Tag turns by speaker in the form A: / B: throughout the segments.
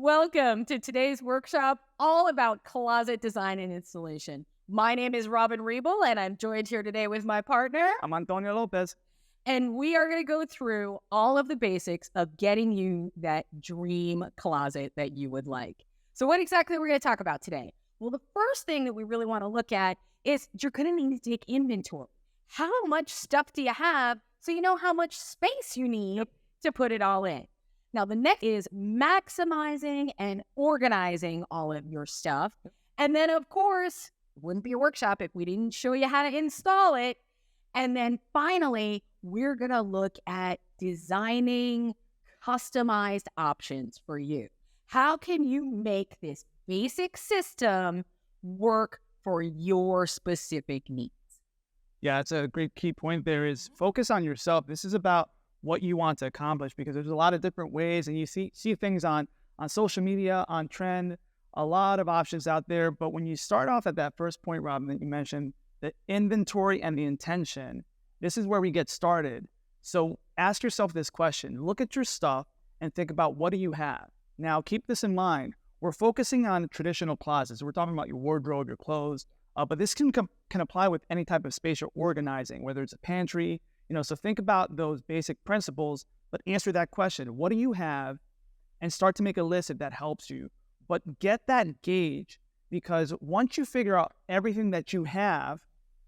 A: Welcome to today's workshop, all about closet design and installation. My name is Robin Riebel, and I'm joined here today with my partner.
B: I'm Antonio Lopez.
A: And we are going to go through all of the basics of getting you that dream closet that you would like. So what exactly are we going to talk about today? Well, the first thing that we really want to look at is you're going to need to take inventory. How much stuff do you have so you know how much space you need to put it all in? Now, the next is maximizing and organizing all of your stuff. And then, of course, it wouldn't be a workshop if we didn't show you how to install it. And then finally, we're going to look at designing customized options for you. How can you make this basic system work for your specific needs?
B: Yeah, it's a great key point there is focus on yourself. This is about what you want to accomplish because there's a lot of different ways and you see things on social media, on trend, a lot of options out there. But when you start off at that first point, Robin, that you mentioned, the inventory and the intention, this is where we get started. So ask yourself this question, look at your stuff and think about what do you have? Now, keep this in mind. We're focusing on traditional closets. We're talking about your wardrobe, your clothes, but this can apply with any type of space you're organizing, whether it's a pantry, so think about those basic principles, but answer that question. What do you have? And start to make a list if that helps you. But get that gauge because once you figure out everything that you have,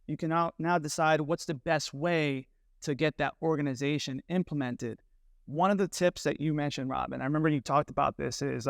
B: you can now decide what's the best way to get that organization implemented. One of the tips that you mentioned, Robin, I remember you talked about this, is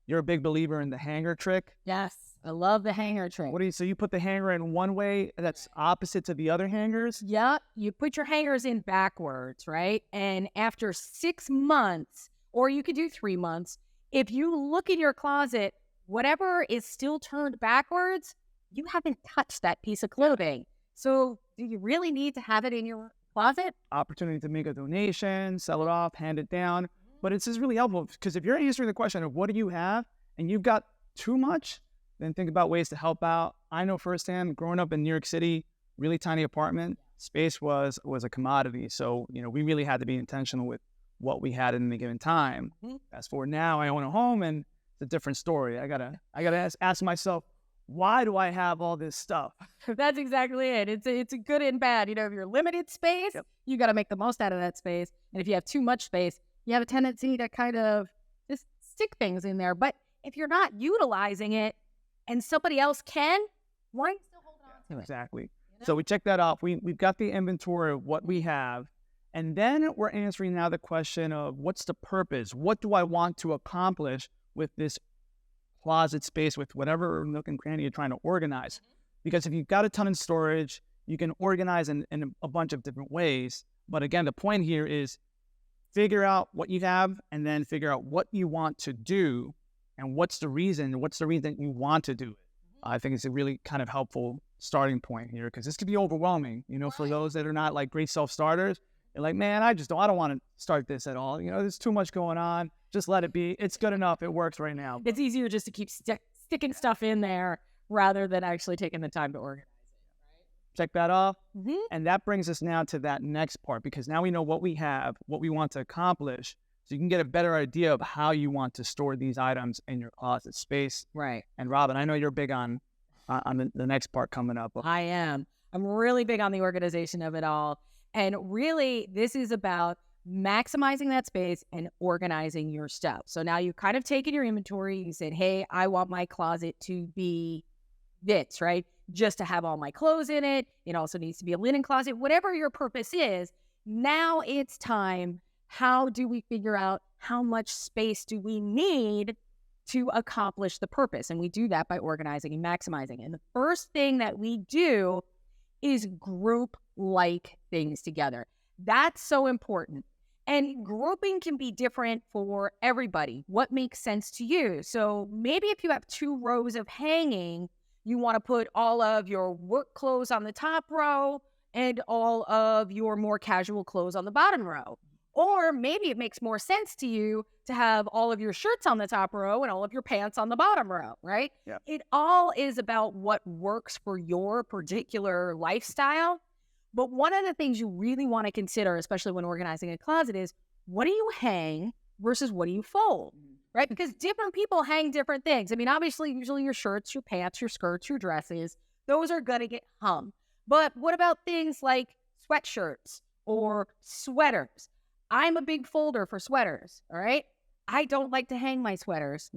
B: you're a big believer in the hanger trick.
A: Yes, I love the hanger trick.
B: So you put the hanger in one way that's opposite to the other hangers?
A: Yeah, you put your hangers in backwards, right? And after 6 months, or you could do 3 months, if you look in your closet, whatever is still turned backwards, you haven't touched that piece of clothing. So do you really need to have it in your closet?
B: Opportunity to make a donation, sell it off, hand it down. But it's just really helpful because if you're answering the question of what do you have and you've got too much, then think about ways to help out. I know firsthand, growing up in New York City, really tiny apartment, space was a commodity. So, we really had to be intentional with what we had in any given time. Fast forward now, I own a home and it's a different story. I gotta ask myself, why do I have all this stuff?
A: That's exactly it. It's a good and bad. If you're limited space, you got to make the most out of that space. And if you have too much space, you have a tendency to kind of just stick things in there. But if you're not utilizing it and somebody else can, why still hold on to it?
B: Exactly. So we check that off. We've got the inventory of what we have. And then we're answering now the question of what's the purpose? What do I want to accomplish with this closet space, with whatever nook and cranny you're trying to organize? Because if you've got a ton of storage, you can organize in a bunch of different ways. But again, the point here is figure out what you have and then figure out what you want to do and what's the reason you want to do it. I think it's a really kind of helpful starting point here because this could be overwhelming, for those that are not like great self-starters. They're like, man, I don't want to start this at all. There's too much going on. Just let it be. It's good enough. It works right now.
A: It's easier just to keep sticking stuff in there rather than actually taking the time to organize it, right?
B: Check that off. And that brings us now to that next part because now we know what we have, what we want to accomplish. So you can get a better idea of how you want to store these items in your closet space.
A: Right.
B: And Robin, I know you're big on the next part coming up.
A: I am. I'm really big on the organization of it all. And really, this is about maximizing that space and organizing your stuff. So now you've kind of taken your inventory. You said, hey, I want my closet to be this, right? Just to have all my clothes in it. It also needs to be a linen closet. Whatever your purpose is, now it's time. How do we figure out how much space do we need to accomplish the purpose? And we do that by organizing and maximizing. And the first thing that we do is group like things together. That's so important. And grouping can be different for everybody. What makes sense to you? So maybe if you have 2 rows of hanging, you want to put all of your work clothes on the top row and all of your more casual clothes on the bottom row. Or maybe it makes more sense to you to have all of your shirts on the top row and all of your pants on the bottom row, right?
B: Yeah.
A: It all is about what works for your particular lifestyle. But one of the things you really want to consider, especially when organizing a closet, is what do you hang versus what do you fold? right? Because different people hang different things. I mean, obviously, usually your shirts, your pants, your skirts, your dresses, those are going to get hung. But what about things like sweatshirts or sweaters? I'm a big folder for sweaters, all right? I don't like to hang my sweaters.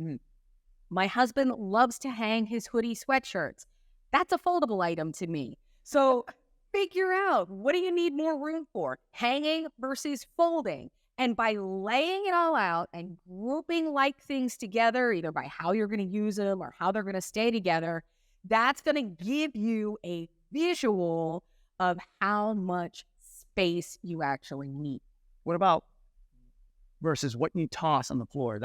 A: My husband loves to hang his hoodie sweatshirts. That's a foldable item to me. So figure out, what do you need more room for? Hanging versus folding. And by laying it all out and grouping like things together, either by how you're going to use them or how they're going to stay together, that's going to give you a visual of how much space you actually need.
B: What about versus what you toss on the floor?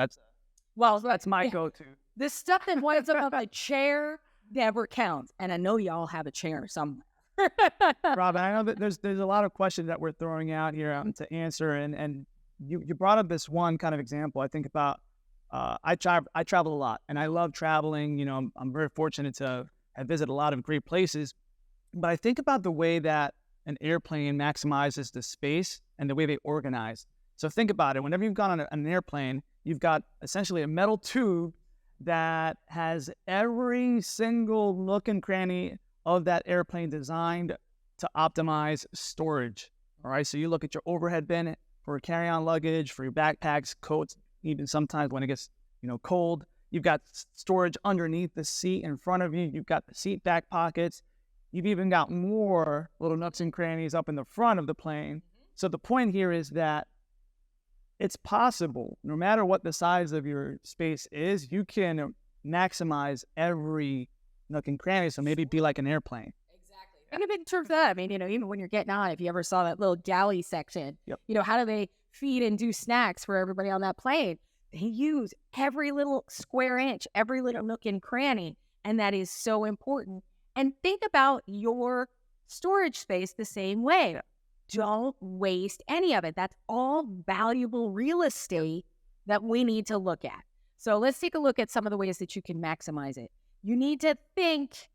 A: Well,
B: That's my go-to.
A: the stuff that winds up on a chair never counts. And I know y'all have a chair somewhere.
B: Rob, I know that there's a lot of questions that we're throwing out here to answer, and you brought up this one kind of example. I think about I travel a lot, and I love traveling. You know, I'm very fortunate to have visited a lot of great places, but I think about the way that an airplane maximizes the space and the way they organize. So think about it. Whenever you've gone on an airplane, you've got essentially a metal tube that has every single nook and cranny of that airplane designed to optimize storage. All right. So you look at your overhead bin for carry-on luggage, for your backpacks, coats, even sometimes when it gets, cold. You've got storage underneath the seat in front of you. You've got the seat back pockets. You've even got more little nooks and crannies up in the front of the plane. So the point here is that it's possible, no matter what the size of your space is, you can maximize every nook and cranny. So maybe be like an airplane.
A: Exactly. And in terms of that, I mean, even when you're getting on, if you ever saw that little galley section, how do they feed and do snacks for everybody on that plane? They use every little square inch, every little nook and cranny. And that is so important. And think about your storage space the same way. Don't waste any of it. That's all valuable real estate that we need to look at. So let's take a look at some of the ways that you can maximize it. You need to think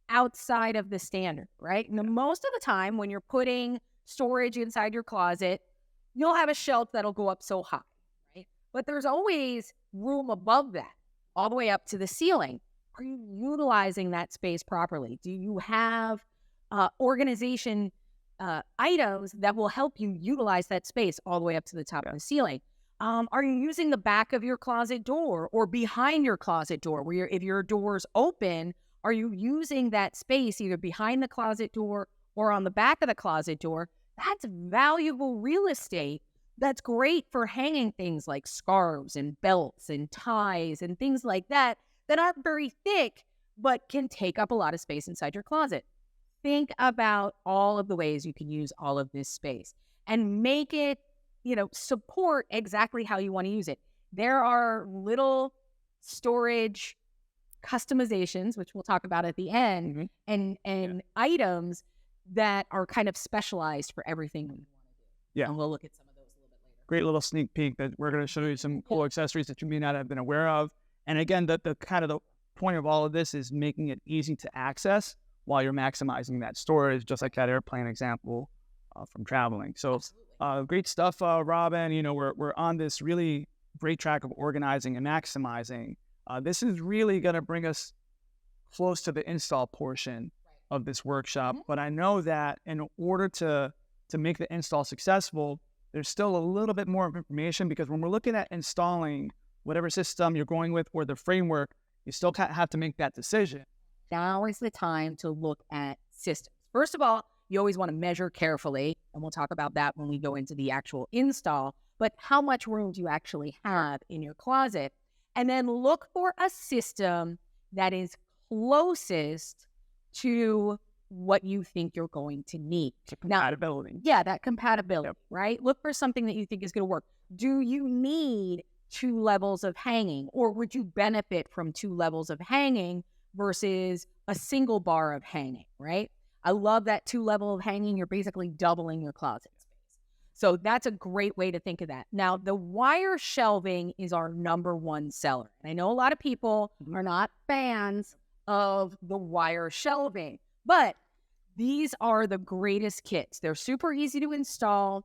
A: outside of the standard, right? Now, most of the time when you're putting storage inside your closet, you'll have a shelf that'll go up so high, right? But there's always room above that, all the way up to the ceiling. Are you utilizing that space properly? Do you have organization items that will help you utilize that space all the way up to the top of the ceiling? Are you using the back of your closet door or behind your closet door where if your door's open, are you using that space either behind the closet door or on the back of the closet door? That's valuable real estate. That's great for hanging things like scarves and belts and ties and things like that aren't very thick, but can take up a lot of space inside your closet. Think about all of the ways you can use all of this space and make it, support exactly how you want to use it. There are little storage customizations, which we'll talk about at the end, and items that are kind of specialized for everything we want to do.
B: Yeah.
A: And we'll look at some of those a little bit later.
B: Great little sneak peek that we're going to show you some cool accessories that you may not have been aware of. And again, the kind of the point of all of this is making it easy to access while you're maximizing that storage, just like that airplane example from traveling. So great stuff, Robin. We're on this really great track of organizing and maximizing. This is really going to bring us close to the install portion of this workshop. But I know that in order to make the install successful, there's still a little bit more information, because when we're looking at installing whatever system you're going with or the framework, you still have to make that decision.
A: Now is the time to look at systems. First of all, you always want to measure carefully, and we'll talk about that when we go into the actual install, but how much room do you actually have in your closet? And then look for a system that is closest to what you think you're going to need.
B: Compatibility.
A: Now, that compatibility, right? Look for something that you think is going to work. Do you need 2 levels of hanging, or would you benefit from 2 levels of hanging versus a single bar of hanging, right? I love that 2 level of hanging. You're basically doubling your closet space. So that's a great way to think of that. Now, the wire shelving is our number 1 seller. And I know a lot of people are not fans of the wire shelving, but these are the greatest kits. They're super easy to install,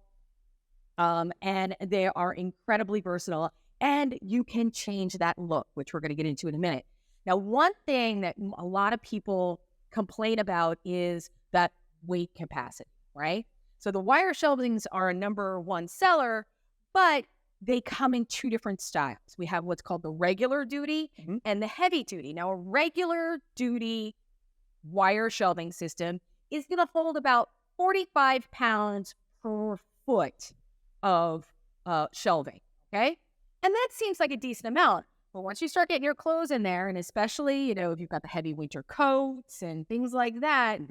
A: and they are incredibly versatile. And you can change that look, which we're going to get into in a minute. Now, one thing that a lot of people complain about is that weight capacity, right? So the wire shelvings are a number one seller, but they come in two different styles. We have what's called the regular duty and the heavy duty. Now, a regular duty wire shelving system is going to hold about 45 pounds per foot of shelving, okay? And that seems like a decent amount. But once you start getting your clothes in there, and especially, if you've got the heavy winter coats and things like that,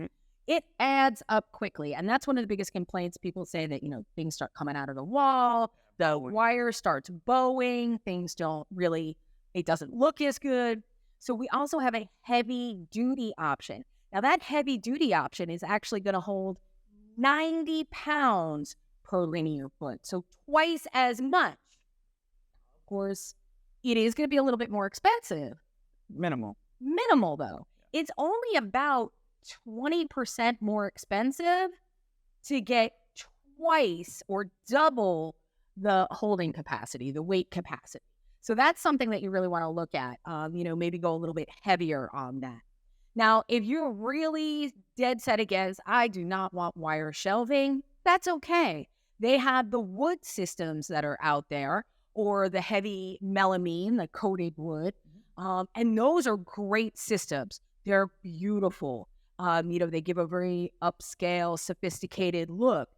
A: it adds up quickly. And that's one of the biggest complaints. People say that, things start coming out of the wall, the wire starts bowing, things it doesn't look as good. So we also have a heavy duty option. Now that heavy duty option is actually going to hold 90 pounds per linear foot. So twice as much. Of course, it is going to be a little bit more expensive.
B: Minimal,
A: though. It's only about 20% more expensive to get twice or double the holding capacity, the weight capacity. So that's something that you really want to look at. Maybe go a little bit heavier on that. Now, if you're really dead set against, I do not want wire shelving, that's okay. They have the wood systems that are out there, or the heavy melamine, the coated wood. And those are great systems. They're beautiful. They give a very upscale, sophisticated look.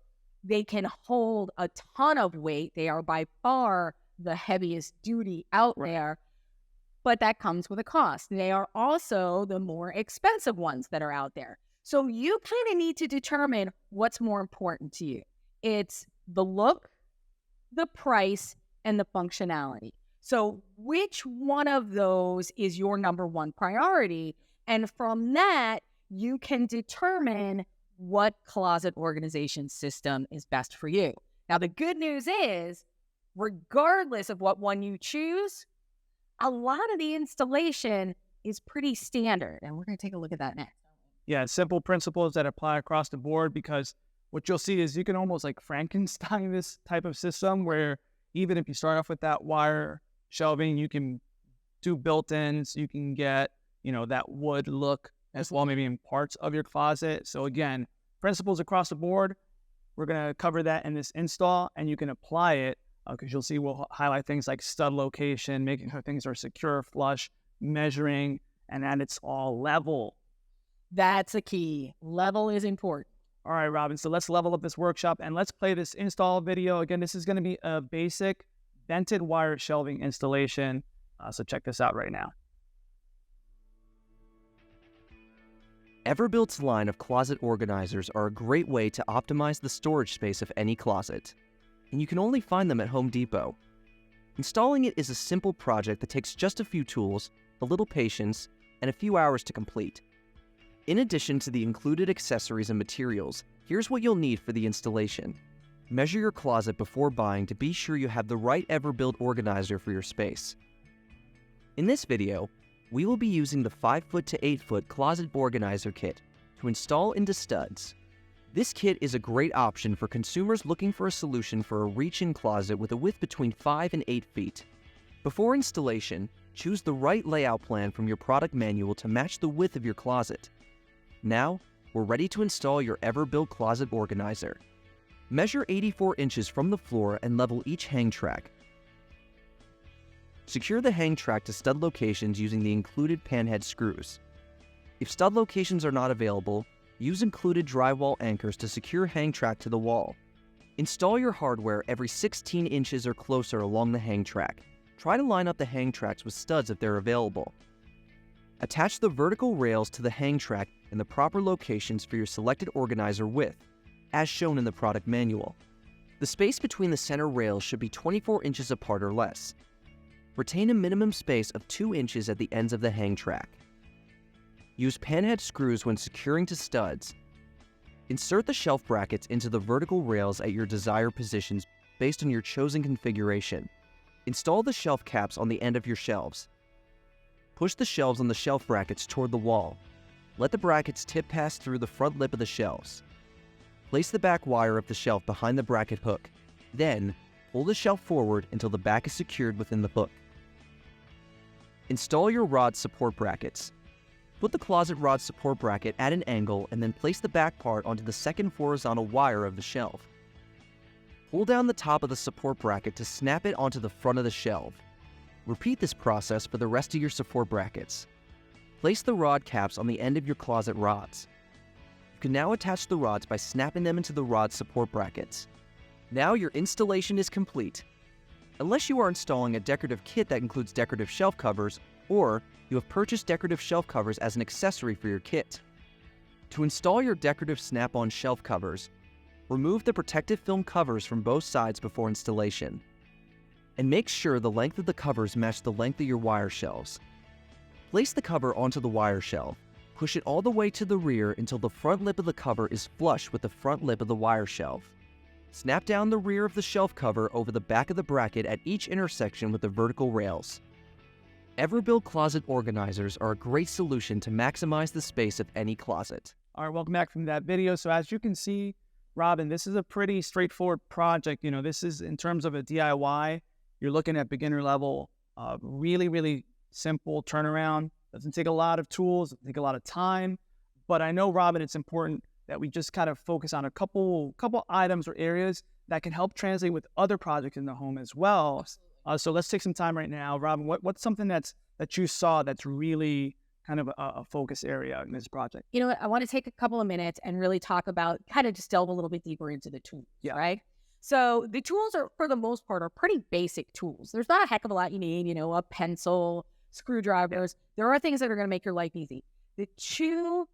A: They can hold a ton of weight. They are by far the heaviest duty out there, but that comes with a cost. They are also the more expensive ones that are out there. So you kind of need to determine what's more important to you. It's the look, the price, and the functionality. So which one of those is your number one priority? And from that, you can determine what closet organization system is best for you. Now, the good news is, regardless of what one you choose, a lot of the installation is pretty standard. And we're going to take a look at that next.
B: Yeah, simple principles that apply across the board, because what you'll see is you can almost like Frankenstein this type of system where even if you start off with that wire shelving, you can do built-ins, you can get, that wood look as well, maybe in parts of your closet. So again, principles across the board. We're going to cover that in this install, and you can apply it because you'll see we'll highlight things like stud location, making sure things are secure, flush, measuring, and that it's all level.
A: That's a key. Level is important.
B: All right, Robin, so let's level up this workshop and let's play this install video. Again, this is going to be a basic vented wire shelving installation. So check this out right now.
C: Everbuilt's line of closet organizers are a great way to optimize the storage space of any closet, and you can only find them at Home Depot. Installing it is a simple project that takes just a few tools, a little patience, and a few hours to complete. In addition to the included accessories and materials, here's what you'll need for the installation. Measure your closet before buying to be sure you have the right Everbuilt organizer for your space. In this video, we will be using the 5-foot to 8-foot closet organizer kit to install into studs. This kit is a great option for consumers looking for a solution for a reach-in closet with a width between 5 and 8 feet. Before installation, choose the right layout plan from your product manual to match the width of your closet. Now, we're ready to install your Everbuilt closet organizer. Measure 84 inches from the floor and level each hang track. Secure the hang track to stud locations using the included panhead screws. If stud locations are not available, use included drywall anchors to secure hang track to the wall. Install your hardware every 16 inches or closer along the hang track. Try to line up the hang tracks with studs if they're available. Attach the vertical rails to the hang track in the proper locations for your selected organizer width, as shown in the product manual. The space between the center rails should be 24 inches apart or less. Retain a minimum space of 2 inches at the ends of the hang track. Use panhead screws when securing to studs. Insert the shelf brackets into the vertical rails at your desired positions based on your chosen configuration. Install the shelf caps on the end of your shelves. Push the shelves on the shelf brackets toward the wall. Let the brackets tip pass through the front lip of the shelves. Place the back wire of the shelf behind the bracket hook. Then, pull the shelf forward until the back is secured within the hook. Install your rod support brackets. Put the closet rod support bracket at an angle and then place the back part onto the second horizontal wire of the shelf. Pull down the top of the support bracket to snap it onto the front of the shelf. Repeat this process for the rest of your support brackets. Place the rod caps on the end of your closet rods. You can now attach the rods by snapping them into the rod support brackets. Now your installation is complete. Unless you are installing a decorative kit that includes decorative shelf covers, or you have purchased decorative shelf covers as an accessory for your kit. To install your decorative snap-on shelf covers, remove the protective film covers from both sides before installation. And make sure the length of the covers match the length of your wire shelves. Place the cover onto the wire shelf. Push it all the way to the rear until the front lip of the cover is flush with the front lip of the wire shelf. Snap down the rear of the shelf cover over the back of the bracket at each intersection with the vertical rails. Everbuild closet organizers are a great solution to maximize the space of any closet.
B: All right, welcome back from that video. So as you can see, Robin, this is a pretty straightforward project. This is in terms of a DIY. You're looking at beginner level, really, really simple turnaround. Doesn't take a lot of tools, doesn't take a lot of time. But I know, Robin, it's important that we just kind of focus on a couple items or areas that can help translate with other projects in the home as well. So let's take some time right now. Robin, what's something that you saw that's really kind of a focus area in this project?
A: You know what? I want to take a couple of minutes and really talk about, kind of just delve a little bit deeper into the tools, right? So the tools are, for the most part, are pretty basic tools. There's not a heck of a lot you need, a pencil, screwdrivers. There are things that are going to make your life easy. The two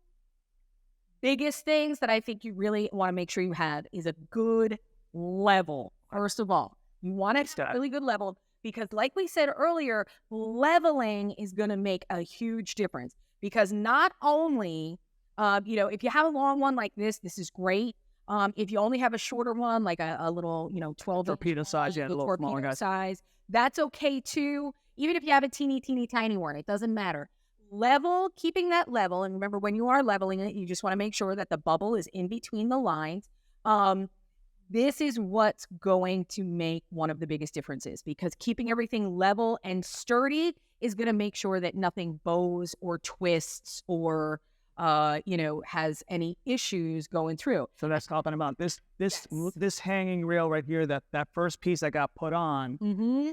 A: biggest things that I think you really want to make sure you have is a good level. First of all, you want to have a really good level because, like we said earlier, leveling is going to make a huge difference. Because not only, if you have a long one like this is great. If you only have a shorter one, like a little, 12
B: torpedo size, a little smaller guy
A: size, that's okay too. Even if you have a teeny tiny one, it doesn't matter. Keeping that level, and remember, when you are leveling it, you just want to make sure that the bubble is in between the lines. This is what's going to make one of the biggest differences, because keeping everything level and sturdy is going to make sure that nothing bows or twists or has any issues going through.
B: So that's talking about this hanging rail right here, that first piece that got put on.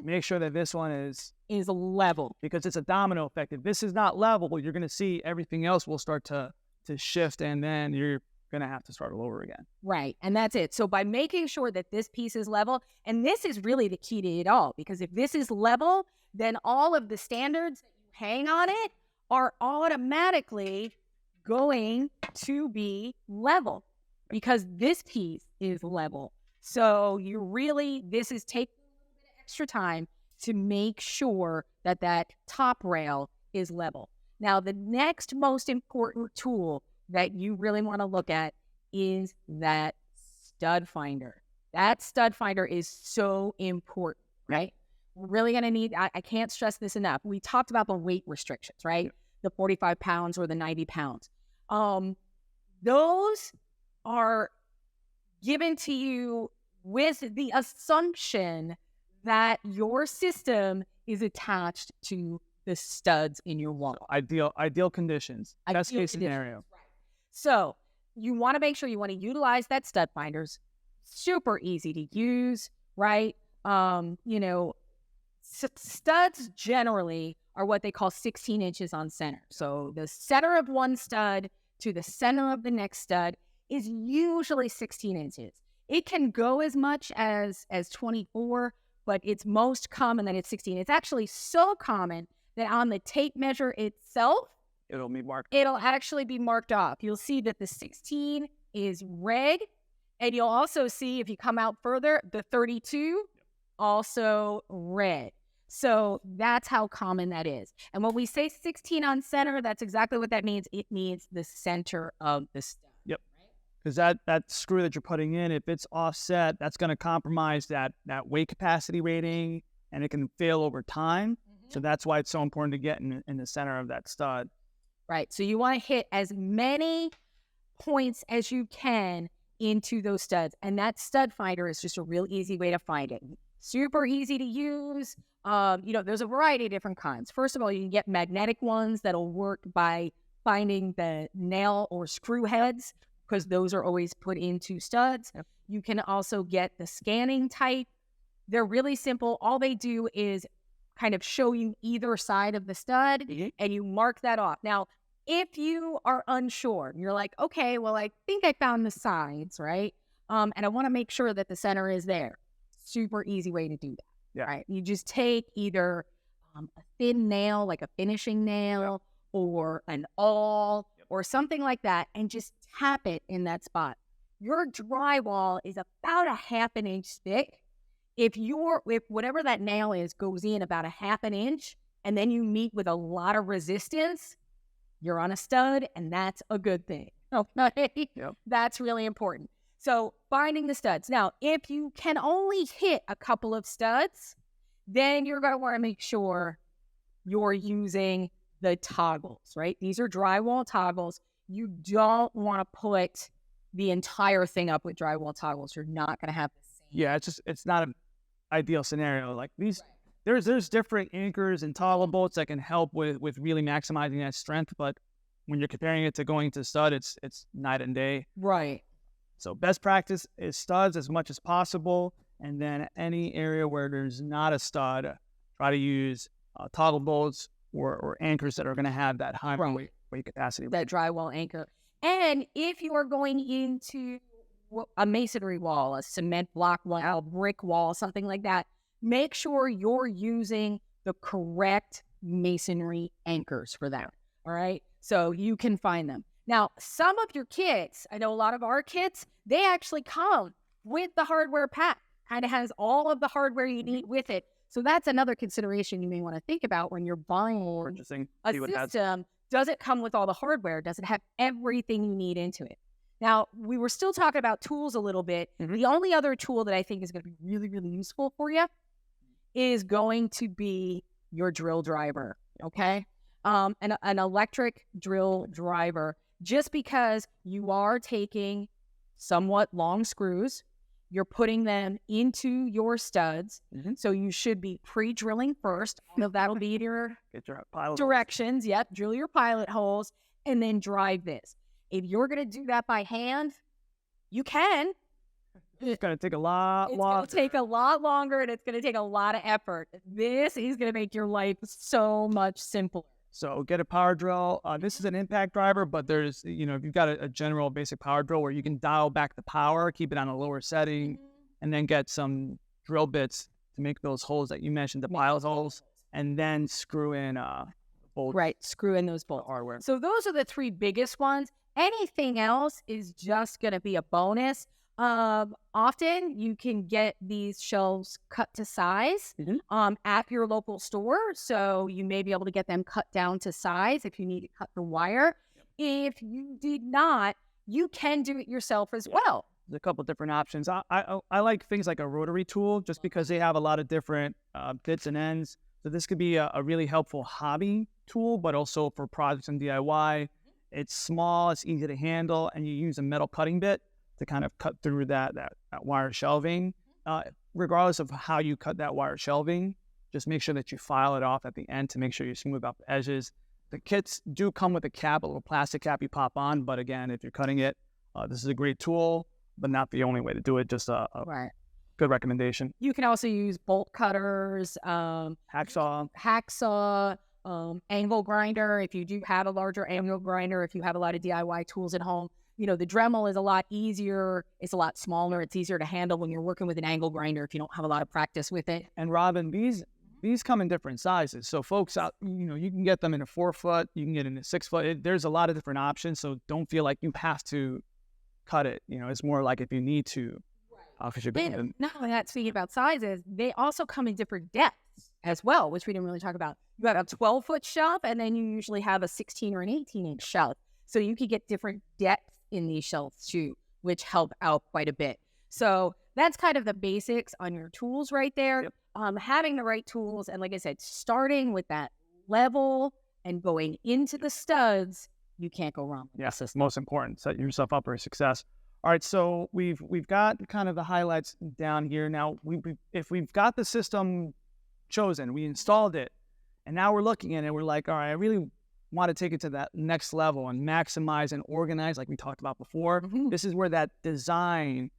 B: Make sure that this one is
A: level,
B: because it's a domino effect. If this is not level, you're going to see everything else will start to shift, and then you're going to have to start all over again.
A: Right. And that's it. So by making sure that this piece is level, and this is really the key to it all, because if this is level, then all of the standards that you hang on it are automatically going to be level, because this piece is level. So this is taking a little bit of extra time to make sure that that top rail is level. Now, the next most important tool that you really want to look at is that stud finder. That stud finder is so important, right? We're really going to need, I can't stress this enough. We talked about the weight restrictions, right? Yeah. The 45 pounds or the 90 pounds. Those are given to you with the assumption that your system is attached to the studs in your wall.
B: Ideal conditions. Best case scenario.
A: Right. So you want to make sure you want to utilize that stud finders. Super easy to use, right? Studs generally are what they call 16 inches on center. So the center of one stud to the center of the next stud is usually 16 inches. It can go as much as 24, but it's most common that it's 16. It's actually so common that on the tape measure itself,
B: it'll be marked.
A: It'll actually be marked off. You'll see that the 16 is red, and you'll also see, if you come out further, the 32 also red. So that's how common that is. And when we say 16 on center, that's exactly what that means. It means the center of the stud.
B: Yep. Because that screw that you're putting in, if it's offset, that's going to compromise that weight capacity rating, and it can fail over time. So that's why it's so important to get in the center of that stud.
A: Right. So you want to hit as many points as you can into those studs. And that stud finder is just a real easy way to find it. super easy to use. There's a variety of different kinds. First of all, you can get magnetic ones that'll work by finding the nail or screw heads, because those are always put into studs.
B: Yep.
A: You can also get the scanning type. They're really simple. All they do is kind of show you either side of the stud, and you mark that off. Now, if you are unsure, you're like, okay, well, I think I found the sides, right? And I want to make sure that the center is there. Super easy way to do that.
B: Yeah.
A: Right? You just take either a thin nail, like a finishing nail, or an awl, or something like that, and just tap it in that spot. Your drywall is about a half an inch thick. If whatever that nail is goes in about a half an inch, and then you meet with a lot of resistance, you're on a stud, and that's a good thing. Okay?
B: Yep.
A: That's really important. So finding the studs. Now, if you can only hit a couple of studs, then you're going to want to make sure you're using the toggles, right? These are drywall toggles. You don't want to put the entire thing up with drywall toggles. You're not going to have the same.
B: Yeah, it's not an ideal scenario. Like these, there's different anchors and toggle bolts that can help with really maximizing that strength. But when you're comparing it to going to stud, it's night and day.
A: Right.
B: So best practice is studs as much as possible, and then any area where there's not a stud, try to use toggle bolts or anchors that are going to have that high weight capacity.
A: That drywall anchor. And if you are going into a masonry wall, a cement block wall, a brick wall, something like that, make sure you're using the correct masonry anchors for that. All right. So you can find them. Now, some of your kits, I know a lot of our kits, they actually come with the hardware pack. Kind of has all of the hardware you need with it. So that's another consideration you may want to think about when you're buying
B: Purchasing
A: a system. Does it come with all the hardware? Does it have everything you need into it? Now, we were still talking about tools a little bit. The only other tool that I think is going to be really, really useful for you is going to be your drill driver, okay? An electric drill driver, just because you are taking somewhat long screws, you're putting them into your studs. So you should be pre-drilling first. So that'll be your
B: Get your pilot
A: directions. Holes. Yep, drill your pilot holes and then drive this. If you're going to do that by hand, you can.
B: It's going to take a lot longer.
A: It's going to take a lot longer, and it's going to take a lot of effort. This is going to make your life so much simpler.
B: So get a power drill. This is an impact driver, but there's, if you've got a general basic power drill where you can dial back the power, keep it on a lower setting, and then get some drill bits to make those holes that you mentioned, the pilot holes, and then screw in bolts.
A: Right, screw in those bolts.
B: Hardware.
A: So those are the three biggest ones. Anything else is just going to be a bonus. Often you can get these shelves cut to size at your local store. So you may be able to get them cut down to size if you need to cut the wire. If you did not, you can do it yourself as well.
B: There's a couple of different options. I like things like a rotary tool just because they have a lot of different bits and ends. So this could be a really helpful hobby tool, but also for projects and DIY. It's small, it's easy to handle, and you use a metal cutting bit to kind of cut through that wire shelving. Regardless of how you cut that wire shelving, just make sure that you file it off at the end to make sure you smooth out the edges. The kits do come with a cap, a little plastic cap you pop on, but again, if you're cutting it, this is a great tool, but not the only way to do it, just a good recommendation.
A: You can also use bolt cutters,
B: hacksaw,
A: angle grinder. If you do have a larger angle grinder, if you have a lot of DIY tools at home, the Dremel is a lot easier. It's a lot smaller. It's easier to handle when you're working with an angle grinder if you don't have a lot of practice with it.
B: And Robin, these come in different sizes. So folks out, you can get them in a 4-foot, you can get in a 6-foot. There's a lot of different options. So don't feel like you have to cut it. It's more like if you need to.
A: Not only that, speaking about sizes, they also come in different depths as well, which we didn't really talk about. You have a 12-foot shelf, and then you usually have a 16 or an 18-inch shelf. So you could get different depths in these shelves too, which help out quite a bit. So that's kind of the basics on your tools right there.
B: Yep.
A: Having the right tools, and like I said, starting with that level and going into the studs, you can't go wrong.
B: Yes, that's most important. Set yourself up for success. All right, so we've got kind of the highlights down here. Now, if we've got the system chosen, we installed it, and now we're looking at it, we're like, all right, I really want to take it to that next level and maximize and organize, like we talked about before. This is where that design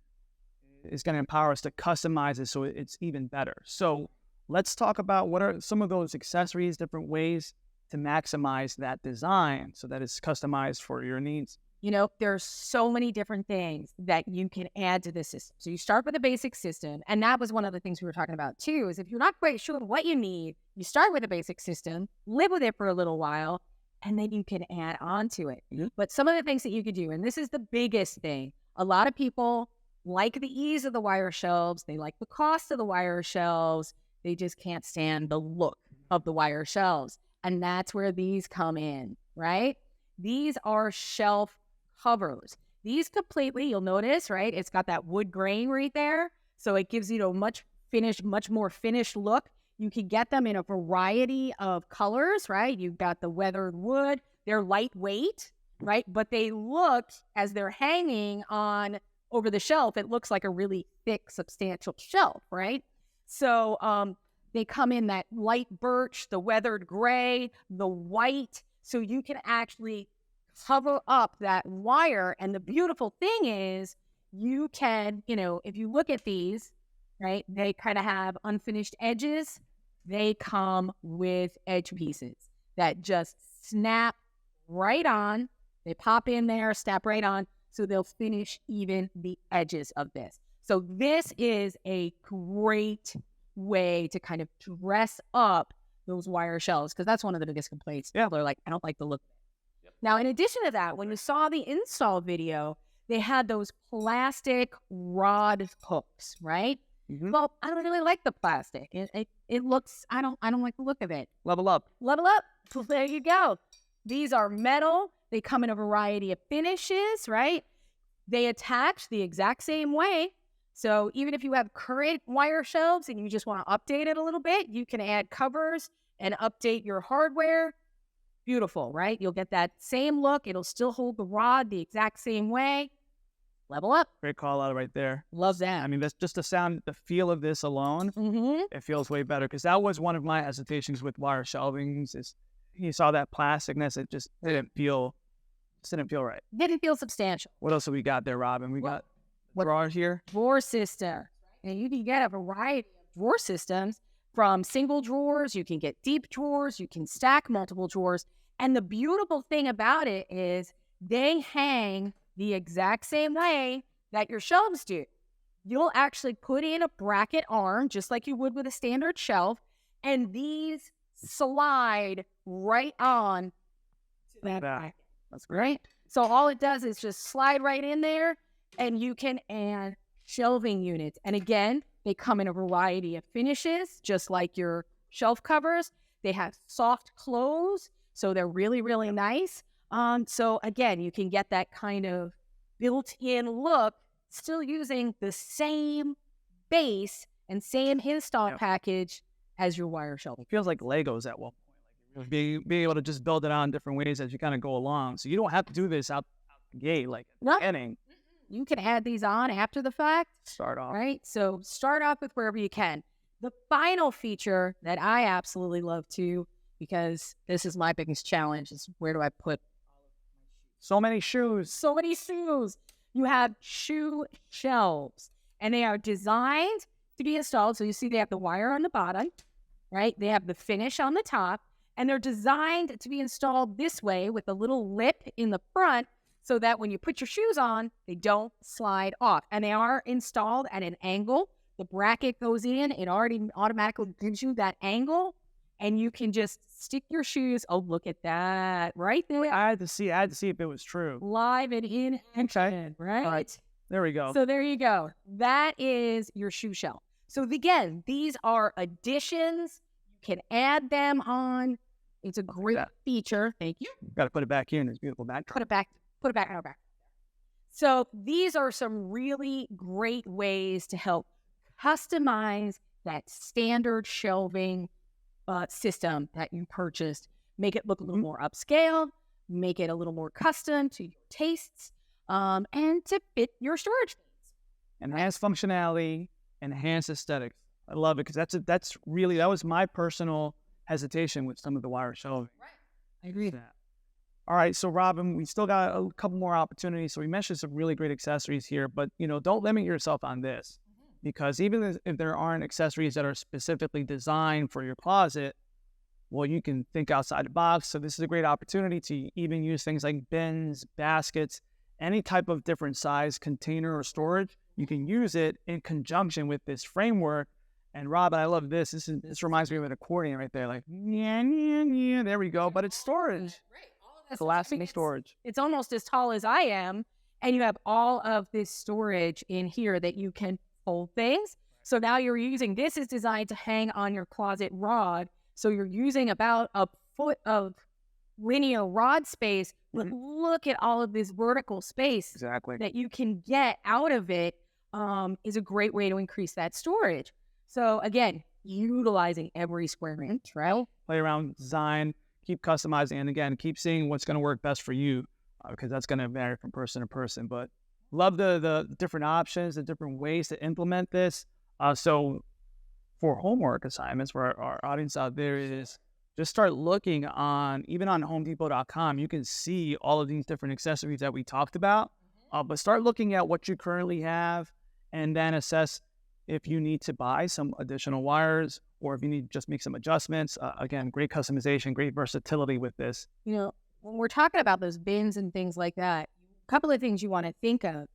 B: is going to empower us to customize it so it's even better. So let's talk about what are some of those accessories, different ways to maximize that design so that it's customized for your needs.
A: You know, there's so many different things that you can add to this system. So you start with a basic system. And that was one of the things we were talking about too, is if you're not quite sure what you need, you start with a basic system, live with it for a little while, and then you can add on to it. But some of the things that you could do, and this is the biggest thing, a lot of people like the ease of the wire shelves. They like the cost of the wire shelves. They just can't stand the look of the wire shelves. And that's where these come in, right? These are shelf covers. These completely, you'll notice, right? It's got that wood grain right there. So it gives you a much more finished look. You can get them in a variety of colors, right? You've got the weathered wood. They're lightweight, right? But they look, as they're hanging on over the shelf, it looks like a really thick, substantial shelf, right? So they come in that light birch, the weathered gray, the white. So you can actually cover up that wire. And the beautiful thing is you can, if you look at these, right, they kind of have unfinished edges. They come with edge pieces that just snap right on. They pop in there, snap right on. So they'll finish even the edges of this. So this is a great way to kind of dress up those wire shelves, because that's one of the biggest complaints. Yeah, they're like, I don't like the look. Now, in addition to that, when you saw the install video, they had those plastic rod hooks, right? Well, I don't really like the plastic. It looks, I don't like the look of it.
B: Level up.
A: Level up. Well, there you go. These are metal. They come in a variety of finishes, right? They attach the exact same way. So even if you have current wire shelves and you just want to update it a little bit, you can add covers and update your hardware. Beautiful, right? You'll get that same look. It'll still hold the rod the exact same way. Level up.
B: Great call out right there.
A: Love that.
B: I mean, that's just the sound, the feel of this alone. It feels way better, because that was one of my hesitations with wire shelvings. Is you saw that plasticness, it just didn't feel right.
A: Didn't feel substantial.
B: What else have we got there, Robin? We got drawers here.
A: Drawer system. And you can get a variety of drawer systems, from single drawers. You can get deep drawers. You can stack multiple drawers. And the beautiful thing about it is they hang the exact same way that your shelves do. You'll actually put in a bracket arm, just like you would with a standard shelf, and these slide right on to that bracket. That's great. So all it does is just slide right in there, and you can add shelving units. And again, they come in a variety of finishes, just like your shelf covers. They have soft close, so they're really, really nice. So again, you can get that kind of built-in look, still using the same base and same install package as your wire shelving.
B: It feels like Legos at one point. Like being able to just build it on different ways as you kind of go along. So you don't have to do this out the gate, like at the beginning.
A: You can add these on after the fact.
B: Start off.
A: Right? So start off with wherever you can. The final feature that I absolutely love too, because this is my biggest challenge, is where do I put
B: so many shoes?
A: So many shoes. You have shoe shelves, and they are designed to be installed. So you see they have the wire on the bottom, right? They have the finish on the top, and they're designed to be installed this way with a little lip in the front, so that when you put your shoes on, they don't slide off. And they are installed at an angle. The bracket goes in. It already automatically gives you that angle. And you can just stick your shoes. Oh, look at that. Right there.
B: I had to see if it was true.
A: Live and in action, right?
B: All right. There we go.
A: So there you go. That is your shoe shelf. So again, these are additions. You can add them on. It's a great feature. Thank you.
B: Got to put it back here in this beautiful backdrop.
A: Put it back in our back. So these are some really great ways to help customize that standard shelving system that you purchased. Make it look a little more upscale, make it a little more custom to your tastes. and to fit your storage needs.
B: Enhanced functionality, enhanced aesthetics. I love it because that's really, that was my personal hesitation with some of the wire shelving.
A: Right. I agree.
B: Yeah. All right, so Robin, we still got a couple more opportunities. So we mentioned some really great accessories here, but don't limit yourself on this, because even if there aren't accessories that are specifically designed for your closet, well, you can think outside the box. So this is a great opportunity to even use things like bins, baskets, any type of different size container or storage. You can use it in conjunction with this framework. And Robin, I love this. This reminds me of an accordion right there. Like, yeah, yeah, yeah. There we go. But it's storage.
A: Right. All of
B: It's
A: that
B: lasting storage.
A: It's almost as tall as I am, and you have all of this storage in here that you can hold things. So now you're using, this is designed to hang on your closet rod. So you're using about a foot of linear rod space, but look at all of this vertical space that you can get out of it. Is a great way to increase that storage. So again, utilizing every square inch, right?
B: Play around with design, keep customizing, and again, keep seeing what's going to work best for you, because that's going to vary from person to person. But love the different options, the different ways to implement this. So for homework assignments, for our audience out there, is just start looking even on HomeDepot.com. You can see all of these different accessories that we talked about, but start looking at what you currently have and then assess if you need to buy some additional wires or if you need to just make some adjustments. Again, great customization, great versatility with this.
A: When we're talking about those bins and things like that, a couple of things you want to think of.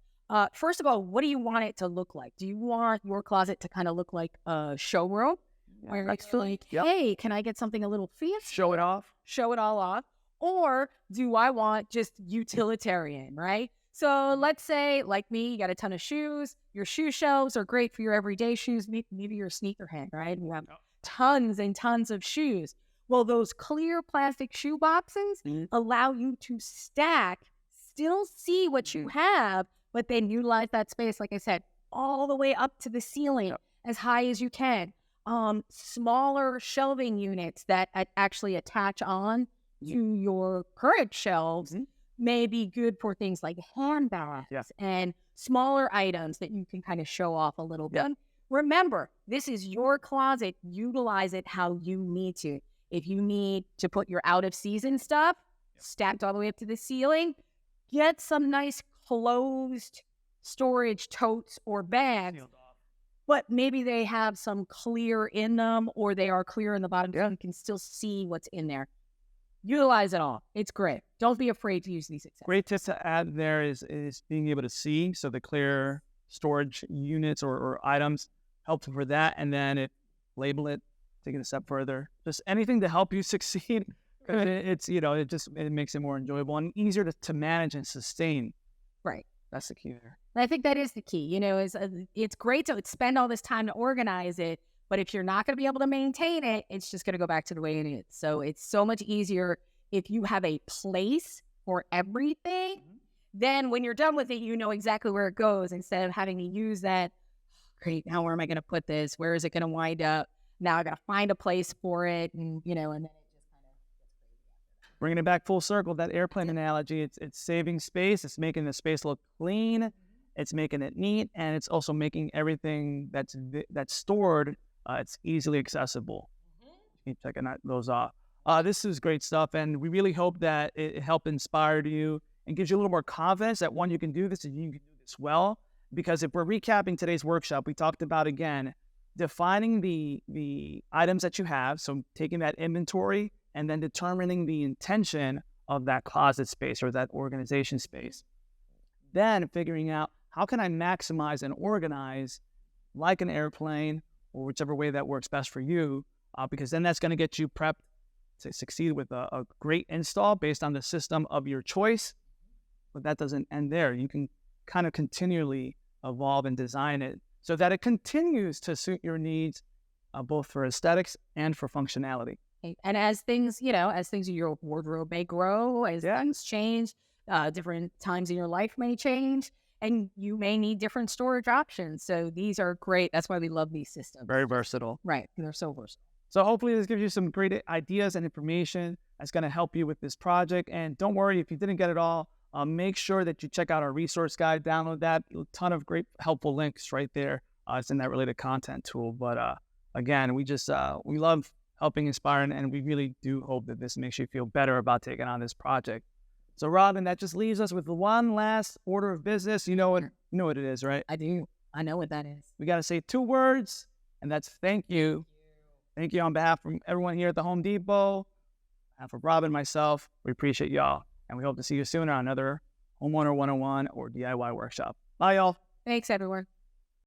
A: First of all, what do you want it to look like? Do you want your closet to kind of look like a showroom? Where it's like, hey, can I get something a little fancy?
B: Show it off.
A: Show it all off. Or do I want just utilitarian, right? So let's say, like me, you got a ton of shoes. Your shoe shelves are great for your everyday shoes. Maybe you're a sneakerhead, right? You have tons and tons of shoes. Well, those clear plastic shoe boxes allow you to stack, still see what you have, but then utilize that space, like I said, all the way up to the ceiling, as high as you can. Smaller shelving units that actually attach on to your current shelves may be good for things like handbags and smaller items that you can kind of show off a little bit. Remember, this is your closet. Utilize it how you need to. If you need to put your out of season stuff stacked all the way up to the ceiling, get some nice closed storage totes or bags, but maybe they have some clear in them or they are clear in the bottom so you can still see what's in there. Utilize it all. It's great. Don't be afraid to use these accessories.
B: Great tip to add there is being able to see. So the clear storage units or items, helpful for that. And then label it, take it a step further. Just anything to help you succeed. It makes it more enjoyable and easier to manage and sustain.
A: Right.
B: That's the key there.
A: And I think that is the key. It's great to spend all this time to organize it, but if you're not going to be able to maintain it, it's just going to go back to the way it is. So it's so much easier if you have a place for everything. Then when you're done with it, you know exactly where it goes instead of having to use that. Great. Now where am I going to put this? Where is it going to wind up? Now I got to find a place for it, and then it just kind of gets crazy.
B: Bringing it back full circle, that airplane analogy, it's saving space. It's making the space look clean. It's making it neat, and it's also making everything that's stored, it's easily accessible. Keep checking those off. This is great stuff, and we really hope that it helped inspire you and gives you a little more confidence that one, you can do this and you can do this well. Because if we're recapping today's workshop, we talked about, again, defining the items that you have, so taking that inventory and then determining the intention of that closet space or that organization space. Then figuring out, how can I maximize and organize like an airplane or whichever way that works best for you, because then that's going to get you prepped to succeed with a great install based on the system of your choice. But that doesn't end there. You can kind of continually evolve and design it so that it continues to suit your needs, both for aesthetics and for functionality.
A: And as things in your wardrobe may grow, as things change, different times in your life may change, and you may need different storage options. So these are great. That's why we love these systems.
B: Very versatile.
A: Right. They're so versatile.
B: So hopefully this gives you some great ideas and information that's going to help you with this project. And don't worry if you didn't get it all. Make sure that you check out our resource guide, download that. A ton of great, helpful links right there. It's in that related content tool. But again, we love helping inspire, and we really do hope that this makes you feel better about taking on this project. So, Robin, that just leaves us with one last order of business. You know what it is, right?
A: I do. I know what that is.
B: We got to say 2 words, and that's thank you. Thank you on behalf of everyone here at the Home Depot, on behalf of Robin and myself. We appreciate y'all, and we hope to see you soon on another Homeowner 101 or DIY workshop. Bye, y'all.
A: Thanks, everyone.